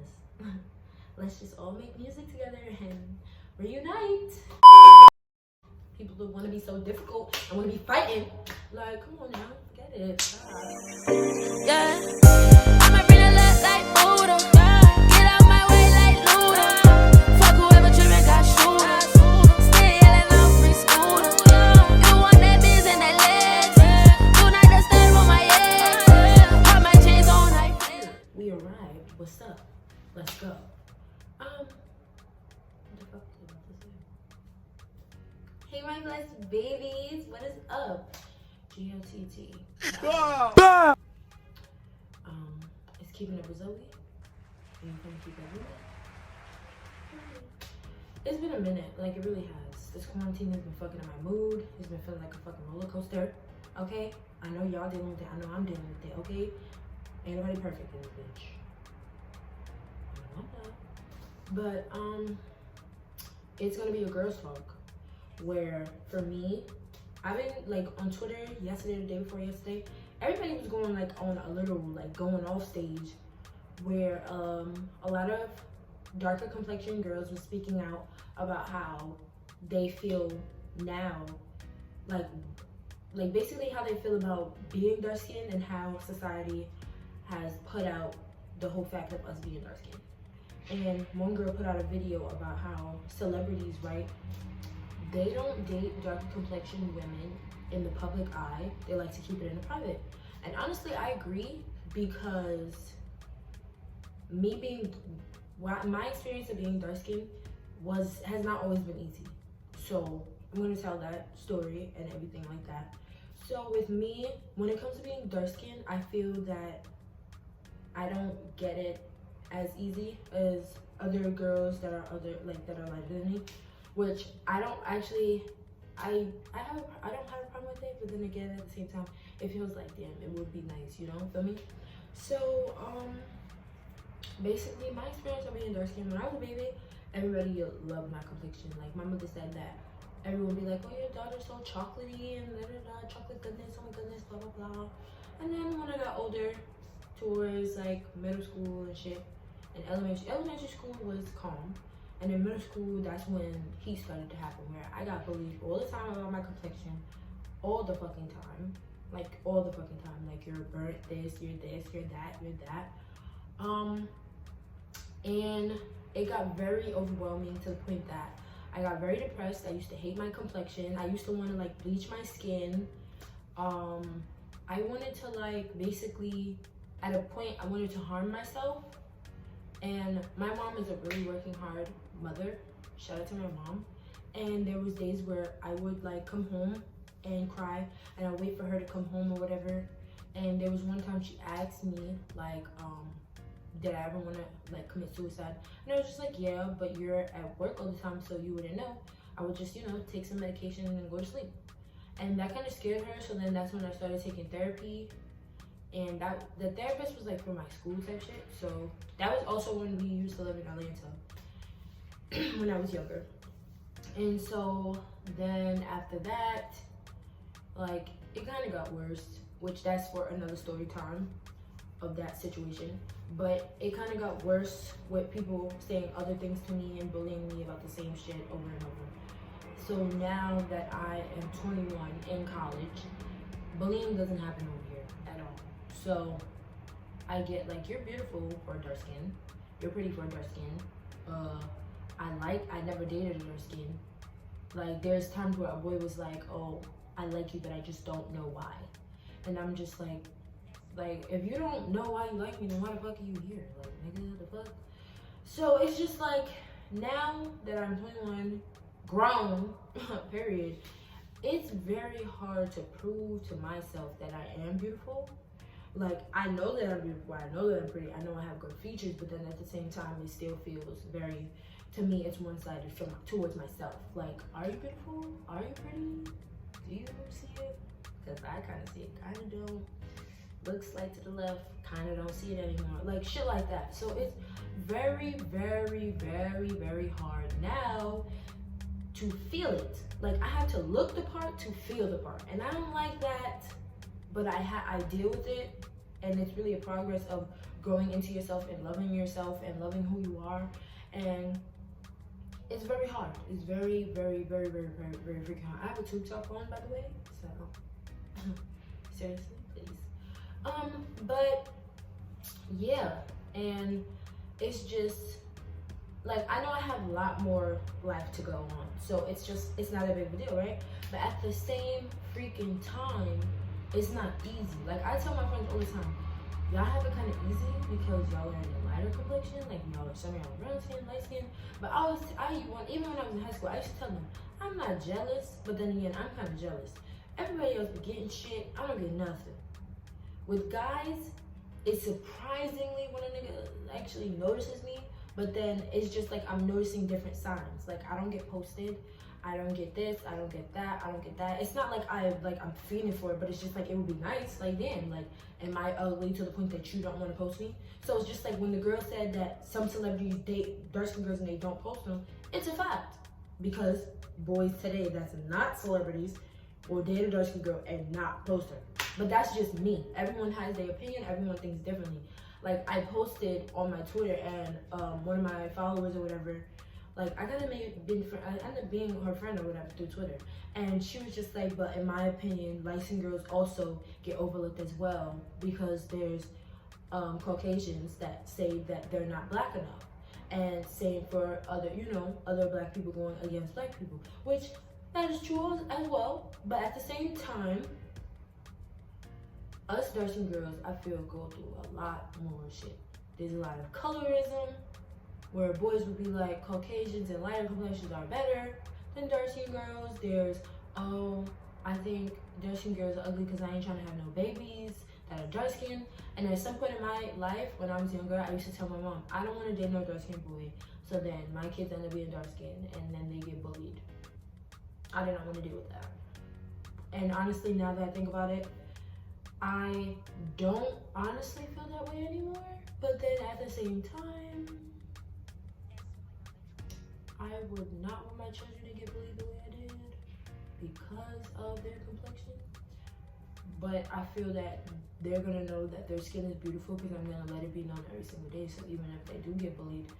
this. Let's just all make music together and reunite. People who want to be so difficult and want to be fighting. Like, come on now, forget it. Yeah, I'ma bring a look like Buddha. Get out my way like Luda. Fuck whoever trippin' got shooter. Still yelling out free scooter. You want that biz and that legs. Do not disturb on my ex. Got my chains on like flares. We arrived. What's up? Let's go. What the fuck was I about to say? Hey, my blessed babies. What is up? GLTT. It's Keeping Up With Zoey. And I'm gonna keep it moving. It's been a minute, like it really has. This quarantine has been fucking up my mood. It's been feeling like a fucking roller coaster. Okay? I know y'all dealing with it. I know I'm dealing with it, okay? Ain't nobody perfect in this bitch. But it's gonna be a girls talk where for me, I've been like on Twitter yesterday, the day before yesterday, everybody was going like on a little like going off stage where a lot of darker complexion girls were speaking out about how they feel now, like basically how they feel about being dark skinned and how society has put out the whole fact of us being dark skinned. And one girl put out a video about how celebrities, right, they don't date darker complexion women in the public eye. They like to keep it in the private. And honestly, I agree, because my experience of being dark skinned has not always been easy. So I'm gonna tell that story and everything like that. So with me, when it comes to being dark skinned, I feel that I don't get it as easy as other girls that are lighter than me, which I don't actually, I don't have a problem with it, but then again, at the same time, it feels like, damn, it would be nice, you know, feel me? So, basically, my experience of being dark skinned, when I was a baby, everybody loved my complexion. Like, my mother said that everyone would be like, oh, your daughter's so chocolatey and da-da-da, chocolate goodness, oh my goodness, blah, blah, blah. And then when I got older, towards like middle school and shit, and elementary school was calm. And in middle school, that's when heat started to happen, where I got bullied all the time about my complexion, all the fucking time. Like, all the fucking time. Like, you're burnt this, you're that, you're that. And it got very overwhelming to the point that I got very depressed. I used to hate my complexion. I used to want to, like, bleach my skin. I wanted to, like, basically, at a point, I wanted to harm myself. And my mom is a really working hard mother. Shout out to my mom. And there was days where I would like come home and cry, and I'd wait for her to come home or whatever. And there was one time she asked me like, did I ever want to like commit suicide? And I was just like, yeah, but you're at work all the time, so you wouldn't know. I would just, you know, take some medication and go to sleep. And that kind of scared her. So then that's when I started taking therapy. And the therapist was like for my school type shit. So that was also when we used to live in Atlanta when I was younger. And so then after that, like it kind of got worse, which that's for another story time of that situation. But it kind of got worse with people saying other things to me and bullying me about the same shit over and over. So now that I am 21 in college, bullying doesn't happen over here at all. So I get like, you're beautiful for dark skin. You're pretty for dark skin. I never dated a dark skin. Like there's times where a boy was like, oh, I like you, but I just don't know why. And I'm just like, if you don't know why you like me, then why the fuck are you here? Like, nigga, the fuck? So it's just like, now that I'm 21, grown, period, it's very hard to prove to myself that I am beautiful. Like, I know that I'm beautiful, I know that I'm pretty, I know I have good features, but then at the same time, it still feels very, to me, it's one-sided towards myself. Like, are you beautiful? Are you pretty? Do you see it? Because I kind of see it, kind of don't. Looks like to the left, kind of don't see it anymore. Like, shit like that. So it's very, very, very, very hard now to feel it. Like, I have to look the part to feel the part. And I don't like that, but I deal with it. And it's really a progress of growing into yourself and loving who you are. And it's very hard. It's very, very, very, very, very, very freaking hard. I have a tube top on, by the way, so seriously, please. But yeah, and it's just like, I know I have a lot more life to go on, so it's not a big of a deal, right? But at the same freaking time, it's not easy. Like, I tell my friends all the time, y'all have it kind of easy because y'all are in a lighter complexion. Like, some of y'all are brown skin, light skin. But even when I was in high school, I used to tell them, I'm not jealous, but then again, I'm kind of jealous. Everybody else be getting shit, I don't get nothing. With guys, it's surprisingly when a nigga actually notices me, but then it's just like I'm noticing different signs. Like, I don't get posted, I don't get this, I don't get that, I don't get that. It's not like I'm feeling for it, but it's just like, it would be nice. Like, damn, like, am I ugly to the point that you don't want to post me? So it's just like when the girl said that some celebrities date dark-skinned girls and they don't post them, it's a fact. Because boys today that's not celebrities will date a dark-skinned girl and not post her. But that's just me. Everyone has their opinion, everyone thinks differently. Like, I posted on my Twitter, and one of my followers or whatever, like, I ended up being her friend or whatever through Twitter. And she was just like, but in my opinion, light-skinned girls also get overlooked as well because there's Caucasians that say that they're not black enough. And same for other black people going against black people, which that is true as well. But at the same time, us dark-skinned girls, I feel, go through a lot more shit. There's a lot of colorism, where boys would be like, Caucasians and lighter complexions are better than dark-skinned girls. There's, I think dark-skinned girls are ugly because I ain't trying to have no babies that are dark-skinned. And at some point in my life, when I was younger, I used to tell my mom, I don't want to date no dark-skinned boy. So then my kids end up being dark-skinned, and then they get bullied. I did not want to deal with that. And honestly, now that I think about it, I don't honestly feel that way anymore. But then at the same time, I would not want my children to get bullied the way I did because of their complexion. But I feel that they're gonna know that their skin is beautiful because I'm gonna let it be known every single day. So even if they do get bullied,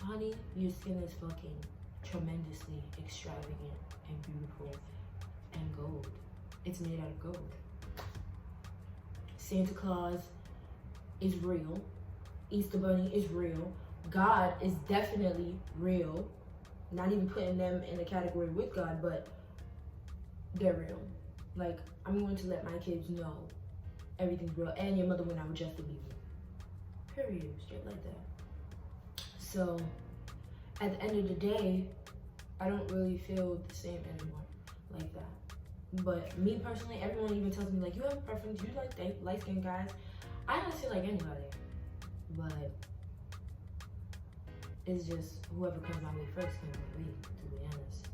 honey, your skin is fucking tremendously extravagant and beautiful and gold. It's made out of gold. Santa Claus is real. Easter Bunny is real. God is definitely real. Not even putting them in a category with God, but they're real. Like, I'm going to let my kids know everything's real. And your mother went out with Justin Bieber. Period. Straight like that. So, at the end of the day, I don't really feel the same anymore like that. But me personally, everyone even tells me, like, you have a preference, you like light-skinned guys. I don't feel like anybody. But it's just whoever comes my way first comes my way, to be honest.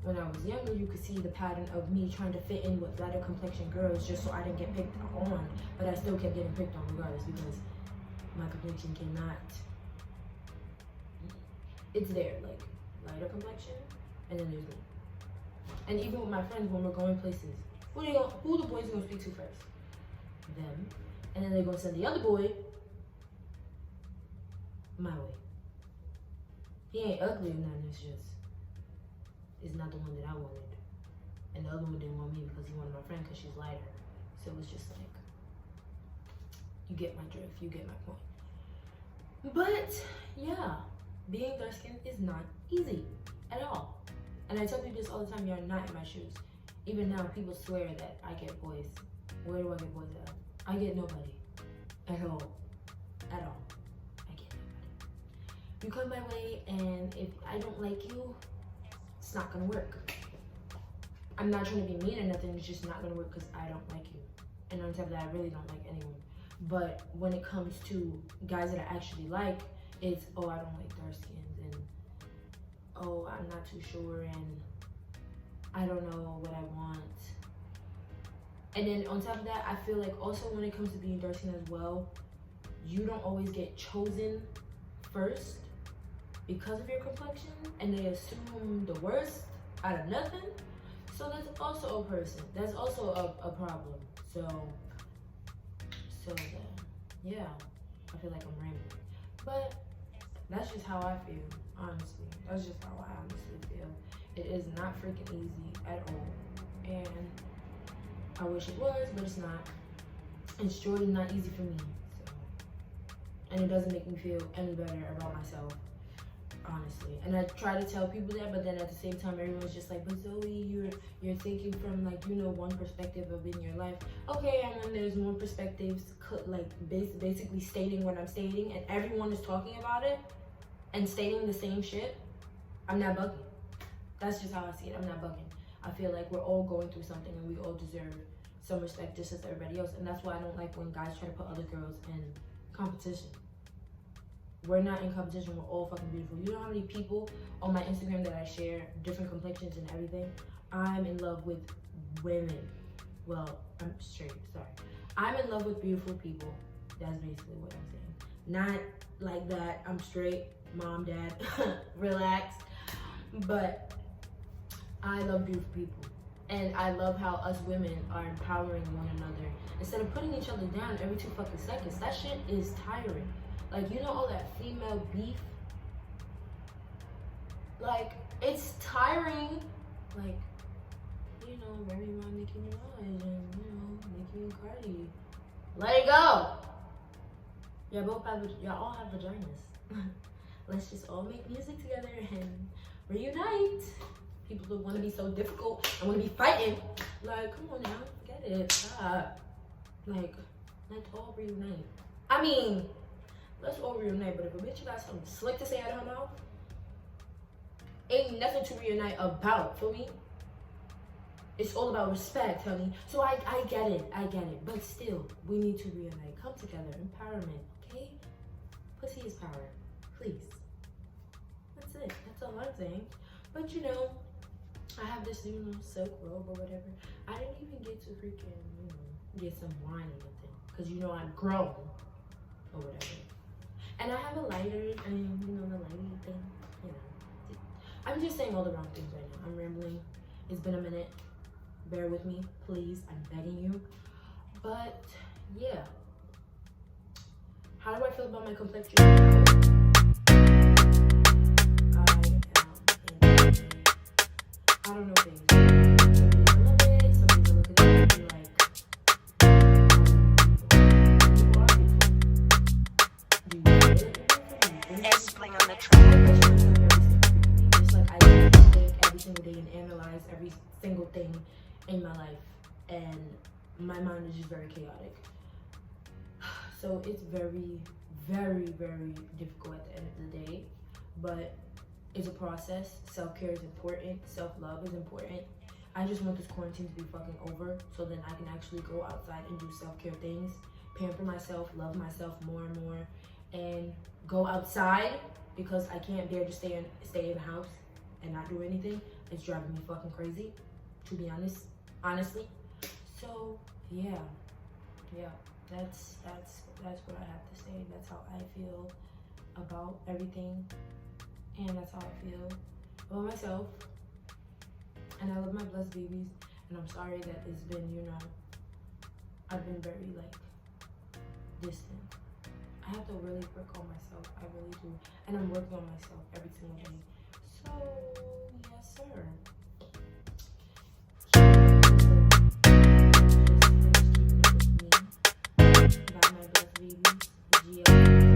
When I was younger, you could see the pattern of me trying to fit in with lighter complexion girls just so I didn't get picked on, but I still kept getting picked on regardless because my complexion cannot. It's there, like, lighter complexion, and then there's me. And even with my friends, when we're going places, who the boys gonna speak to first? Them. And then they're gonna send the other boy my way. He ain't ugly or nothing, it's not the one that I wanted. And the other one didn't want me because he wanted my friend because she's lighter. So it was just like, you get my drift, you get my point. But yeah, being dark skinned is not easy at all. And I tell people this all the time, you're not in my shoes. Even now, people swear that I get boys. Where do I get boys at? I get nobody. At all. At all. I get nobody. You come my way, and if I don't like you, it's not gonna work. I'm not trying to be mean or nothing, it's just not gonna work because I don't like you. And on top of that, I really don't like anyone. But when it comes to guys that I actually like, it's, oh, I don't like dark skins, and oh, I'm not too sure, and I don't know what I want. And then on top of that, I feel like also when it comes to being dark skinned as well, you don't always get chosen first because of your complexion, and they assume the worst out of nothing. So that's also a person. That's also a problem. So yeah, I feel like I'm rambling. But that's just how I feel, honestly. That's just how I honestly feel. It is not freaking easy at all. And I wish it was, but it's not. It's surely not easy for me. So, and it doesn't make me feel any better about myself, honestly. And I try to tell people that, but then at the same time, everyone's just like, but Zoe, you're thinking from like, you know, one perspective of in your life. Okay, and when there's more perspectives, like basically stating what I'm stating, and everyone is talking about it and stating the same shit, I'm not bugging. That's just how I see it. I'm not bugging. I feel like we're all going through something and we all deserve some respect just as everybody else. And that's why I don't like when guys try to put other girls in competition. We're not in competition. We're all fucking beautiful. You know how many people on my Instagram that I share different complexions and everything? I'm in love with women. Well, I'm straight, sorry. I'm in love with beautiful people. That's basically what I'm saying. Not like that, I'm straight, mom, dad, relax. But I love beautiful people. And I love how us women are empowering one another. Instead of putting each other down every 2 fucking seconds. That shit is tiring. Like, you know all that female beef? Like, it's tiring. Like, you know, very much Nicki Minaj and, you know, Nicki and Cardi. Let it go. Y'all all have vaginas. Let's just all make music together and reunite. People who want to be so difficult and want to be fighting. Like, come on now, forget it. Stop. Like, let's all reunite. I mean, let's all reunite, but if a bitch got something slick to say out of her mouth, ain't nothing to reunite about, feel me? It's all about respect, honey. So I get it, but still, we need to reunite. Come together, empowerment, okay? Pussy is power, please. That's it, that's all I'm saying. But you know, I have this, you know, silk robe or whatever. I didn't even get to freaking, you know, get some wine or nothing. Because you know I'm grown or whatever. And I have a lighter and, you know, the lighting thing, you know. I'm just saying all the wrong things right now. I'm rambling. It's been a minute. Bear with me, please. I'm begging you. But, yeah. How do I feel about my complexion? I don't know things. Some people love it, some people look at it and be like, you are beautiful. Do you feel it? Explain on the track. Just like I think every single day and analyze every single thing in my life, and my mind is just very chaotic. So it's very, very, very difficult at the end of the day, but it's a process. Self-care is important. Self-love is important. I just want this quarantine to be fucking over so then I can actually go outside and do self-care things, pamper myself, love myself more and more, and go outside because I can't bear to stay in the house and not do anything. It's driving me fucking crazy, to be honest, honestly. So yeah, that's what I have to say. That's how I feel about everything. And that's how I feel about myself. And I love my blessed babies. And I'm sorry that it's been, you know, I've been very, like, distant. I have to really work on myself. I really do. And I'm working on myself every single day. So, yes, sir. Keep it up with me. Got my blessed babies. GL.